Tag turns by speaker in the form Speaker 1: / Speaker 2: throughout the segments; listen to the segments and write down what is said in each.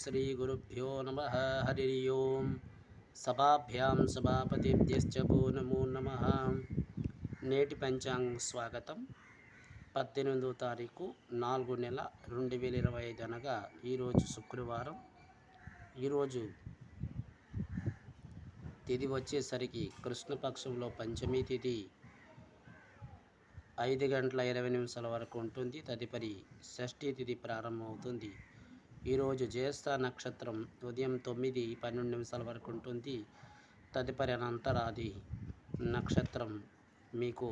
Speaker 1: శ్రీ గురుభ్యో నమః. హరి ఓం. సభాభ్యాం సభాపతిభ్యశ్చ నమో నమః. నేటి పంచాంగం స్వాగతం. 18వ తారీఖు 4వ నెల 2025 అనగా ఈరోజు శుక్రవారం. ఈరోజు తిథి వచ్చేసరికి కృష్ణపక్షంలో పంచమి తిథి 5 గంటల 20 నిమిషాల వరకు ఉంటుంది. తదుపరి షష్ఠీ తిథి ప్రారంభమవుతుంది. ఈరోజు జ్యేష్ఠ నక్షత్రం ఉదయం 9:12 నిమిషాల వరకు ఉంటుంది. తదుపరి అనంతరాది నక్షత్రం మీకు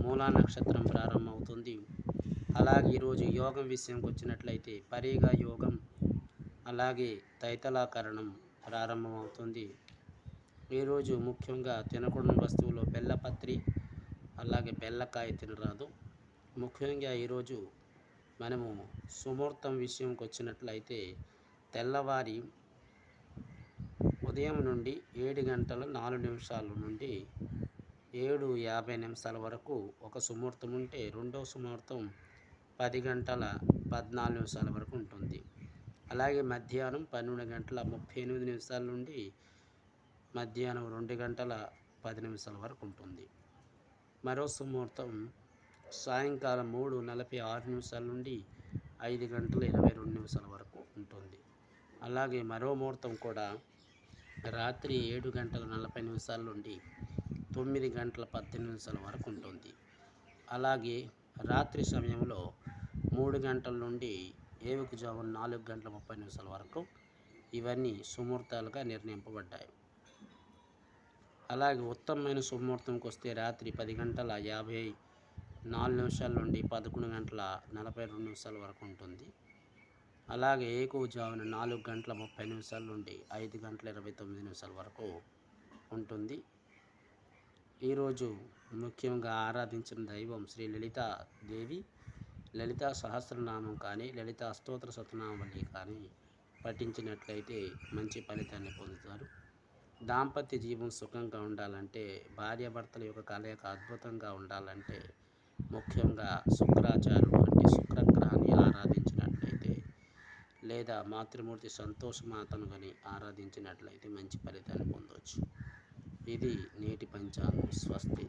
Speaker 1: మూలా నక్షత్రం ప్రారంభమవుతుంది. అలాగే ఈరోజు యోగం విషయంకి వచ్చినట్లయితే పరిగా యోగం, అలాగే తైతలాకరణం ప్రారంభమవుతుంది. ఈరోజు ముఖ్యంగా తినకూడని వస్తువులు బెల్లపత్రి, అలాగే బెల్లకాయ తినరాదు. ముఖ్యంగా ఈరోజు మనము సుముహూర్తం విషయంకి వచ్చినట్లయితే తెల్లవారి ఉదయం నుండి 7 గంటల 4 నిమిషాల నుండి 7:50 నిమిషాల వరకు ఒక సుముహూర్తం ఉంటే, రెండవ సుముహూర్తం 10 గంటల 14 నిమిషాల వరకు ఉంటుంది. అలాగే మధ్యాహ్నం 12 గంటల 38 నిమిషాల నుండి మధ్యాహ్నం 2 గంటల 10 నిమిషాల వరకు ఉంటుంది. మరో సుముహూర్తం సాయంకాలం 3:46 నిమిషాల నుండి 5 గంటల 22 నిమిషాల వరకు ఉంటుంది. అలాగే మరో ముహూర్తం కూడా రాత్రి 7 గంటల 40 నిమిషాల నుండి 9 గంటల 18 నిమిషాల వరకు ఉంటుంది. అలాగే రాత్రి సమయంలో 3 గంటల నుండి ఏవుకుజామున 4 గంటల 30 నిమిషాల వరకు ఇవన్నీ సుముహూర్తాలుగా నిర్ణయింపబడ్డాయి. అలాగే ఉత్తమమైన సుముహూర్తంకి వస్తే రాత్రి 10 గంటల 54 నిమిషాల నుండి 11 గంటల 42 నిమిషాల వరకు ఉంటుంది. అలాగే ఏకువజామున 4 గంటల 30 నిమిషాల నుండి 5 గంటల 29 నిమిషాల వరకు ఉంటుంది. ఈరోజు ముఖ్యంగా ఆరాధించిన దైవం శ్రీ లలితాదేవి. లలితా సహస్రనామం కానీ, లలితా అష్టోత్తర శతనామావళి కానీ పఠించినట్లయితే మంచి ఫలితాన్ని పొందుతారు. దాంపత్య జీవం సుఖంగా ఉండాలంటే, భార్యాభర్తల యొక్క కలయిక అద్భుతంగా ఉండాలంటే ముఖ్యంగా శుక్రాచార్యుడు అంటే శుక్రగ్రహాన్ని ఆరాధించినట్లయితే, లేదా మాతృమూర్తి సంతోషమాతను కానీ ఆరాధించినట్లయితే మంచి ఫలితాన్ని పొందవచ్చు. ఇది నేటి పంచాంగం. స్వస్తి.